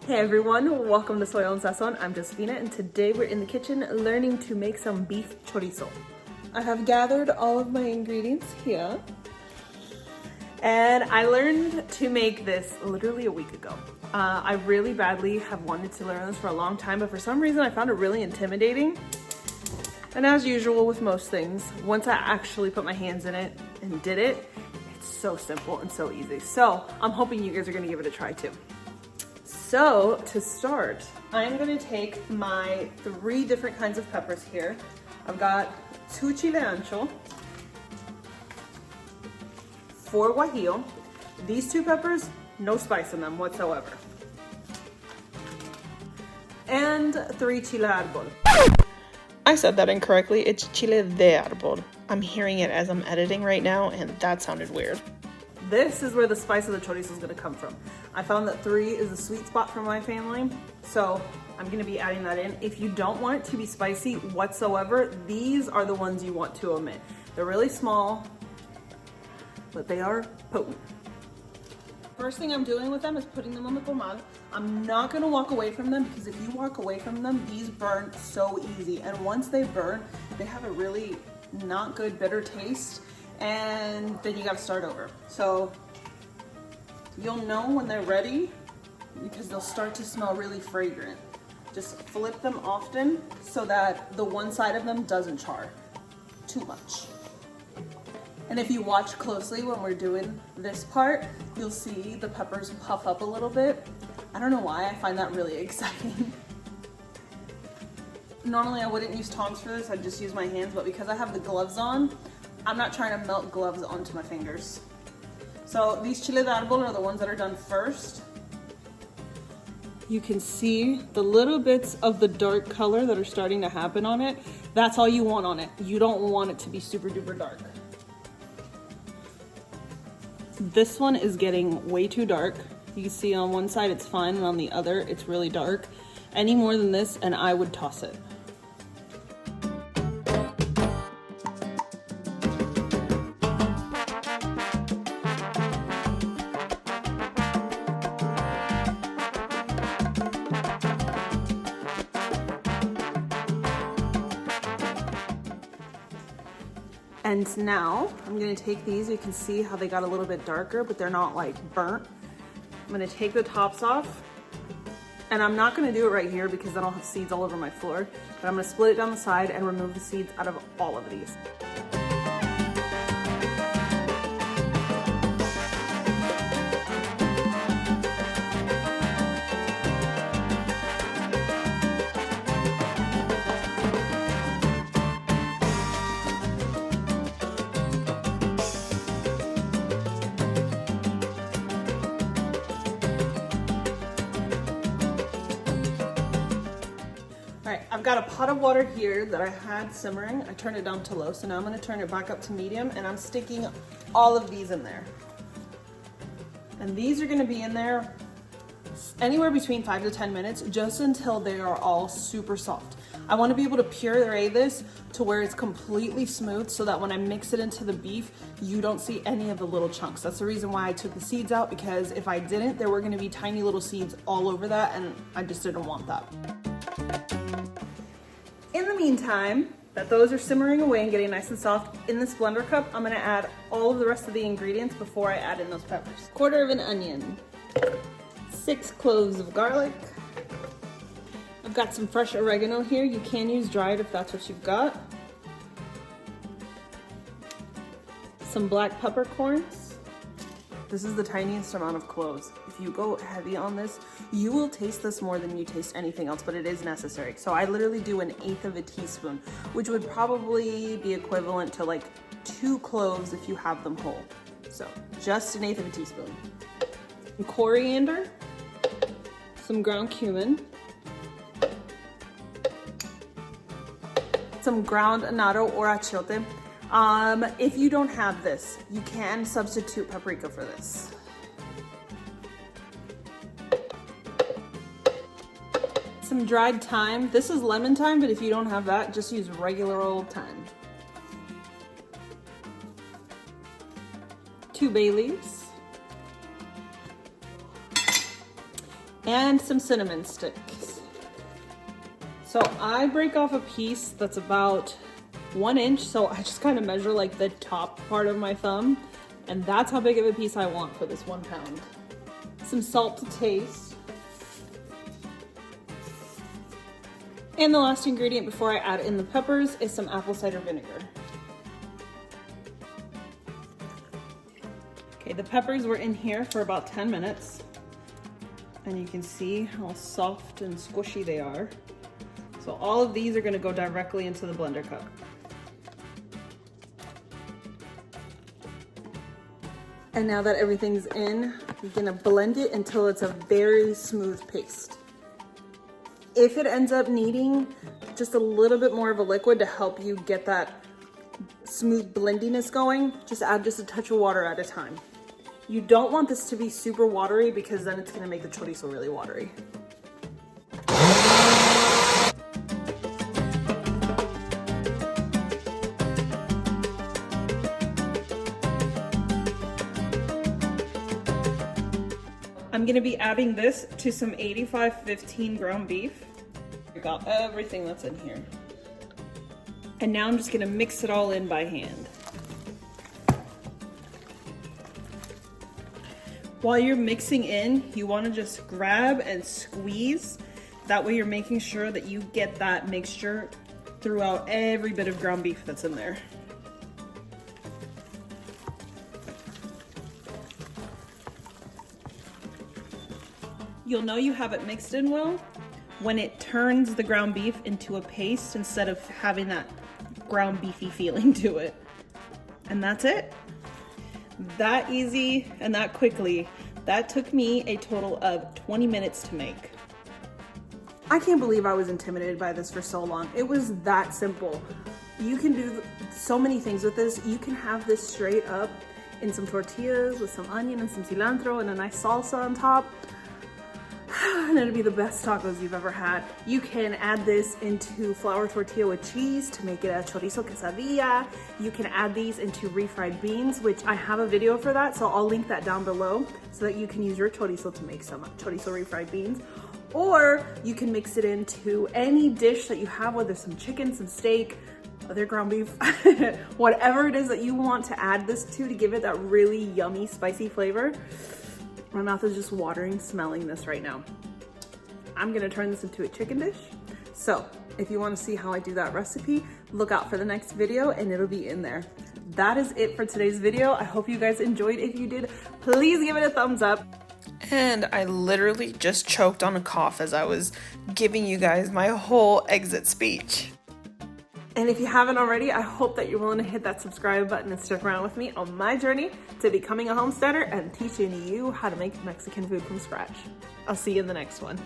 Hey everyone, welcome to Soy on Sazón. I'm Josephina and today we're in the kitchen learning to make some beef chorizo. I have gathered all of my ingredients here and I learned to make this literally a week ago. I really badly have wanted to learn this for a long time, but for some reason I found it really intimidating. And as usual with most things, once I actually put my hands in it and did it, it's so simple and so easy. So I'm hoping you guys are gonna give it a try too. So to start, I'm gonna take my 3 different kinds of peppers here. I've got 2 chile ancho, 4 guajillo. These 2 peppers, no spice in them whatsoever. And 3 chile árbol. I said that incorrectly, it's chile de árbol. I'm hearing it as I'm editing right now and that sounded weird. This is where the spice of the chorizo is gonna come from. I found that 3 is a sweet spot for my family, so I'm gonna be adding that in. If you don't want it to be spicy whatsoever, these are the ones you want to omit. They're really small, but they are potent. First thing I'm doing with them is putting them on the comal. I'm not gonna walk away from them because if you walk away from them, these burn so easy. And once they burn, they have a really not good bitter taste. And then you gotta start over. So you'll know when they're ready because they'll start to smell really fragrant. Just flip them often so that the one side of them doesn't char too much. And if you watch closely when we're doing this part, you'll see the peppers puff up a little bit. I don't know why, I find that really exciting. Normally I wouldn't use tongs for this, I'd just use my hands, but because I have the gloves on, I'm not trying to melt gloves onto my fingers. So these chile de árbol are the ones that are done first. You can see the little bits of the dark color that are starting to happen on it. That's all you want on it. You don't want it to be super duper dark. This one is getting way too dark. You can see on one side it's fine and on the other it's really dark. Any more than this and I would toss it. And now I'm gonna take these, you can see how they got a little bit darker, but they're not like burnt. I'm gonna take the tops off, and I'm not gonna do it right here because then I'll have seeds all over my floor, but I'm gonna split it down the side and remove the seeds out of all of these. I've got a pot of water here that I had simmering. I turned it down to low, so now I'm gonna turn it back up to medium and I'm sticking all of these in there. And these are gonna be in there anywhere between 5 to 10 minutes, just until they are all super soft. I wanna be able to puree this to where it's completely smooth so that when I mix it into the beef, you don't see any of the little chunks. That's the reason why I took the seeds out, because if I didn't, there were gonna be tiny little seeds all over that and I just didn't want that. In the meantime, that those are simmering away and getting nice and soft, in this blender cup, I'm gonna add all of the rest of the ingredients before I add in those peppers. 1/4 of an onion, 6 cloves of garlic. I've got some fresh oregano here. You can use dried if that's what you've got. Some black peppercorns. This is the tiniest amount of cloves. If you go heavy on this, you will taste this more than you taste anything else, but it is necessary. So I literally do 1/8 of a teaspoon, which would probably be equivalent to like 2 cloves if you have them whole. So just 1/8 of a teaspoon. Some coriander, some ground cumin, some ground anatto or achiote. If you don't have this, you can substitute paprika for this. Some dried thyme. This is lemon thyme, but if you don't have that, just use regular old thyme. 2 bay leaves. and some cinnamon sticks. So I break off a piece that's about 1 inch, so I just kind of measure like the top part of my thumb, and that's how big of a piece I want for this 1 pound. Some salt to taste. And the last ingredient before I add in the peppers is some apple cider vinegar. Okay, the peppers were in here for about 10 minutes. And you can see how soft and squishy they are. So all of these are gonna go directly into the blender cup. And now that everything's in, you're gonna blend it until it's a very smooth paste. If it ends up needing just a little bit more of a liquid to help you get that smooth blendiness going, just add just a touch of water at a time. You don't want this to be super watery because then it's gonna make the chorizo really watery. I'm gonna be adding this to some 85/15 ground beef. I got everything that's in here. And now I'm just gonna mix it all in by hand. While you're mixing in, you wanna just grab and squeeze. That way you're making sure that you get that mixture throughout every bit of ground beef that's in there. You'll know you have it mixed in well when it turns the ground beef into a paste instead of having that ground beefy feeling to it. And that's it. That easy and that quickly. That took me a total of 20 minutes to make. I can't believe I was intimidated by this for so long. It was that simple. You can do so many things with this. You can have this straight up in some tortillas with some onion and some cilantro and a nice salsa on top. And it'll be the best tacos you've ever had. You can add this into flour tortilla with cheese to make it a chorizo quesadilla. You can add these into refried beans, which I have a video for that, so I'll link that down below so that you can use your chorizo to make some chorizo refried beans. Or you can mix it into any dish that you have, whether some chicken, some steak, other ground beef, whatever it is that you want to add this to give it that really yummy, spicy flavor. My mouth is just watering smelling this right now. I'm gonna turn this into a chicken dish. So if you wanna see how I do that recipe, look out for the next video and it'll be in there. That is it for today's video. I hope you guys enjoyed. If you did, please give it a thumbs up. And I literally just choked on a cough as I was giving you guys my whole exit speech. And if you haven't already, I hope that you're willing to hit that subscribe button and stick around with me on my journey to becoming a homesteader and teaching you how to make Mexican food from scratch. I'll see you in the next one.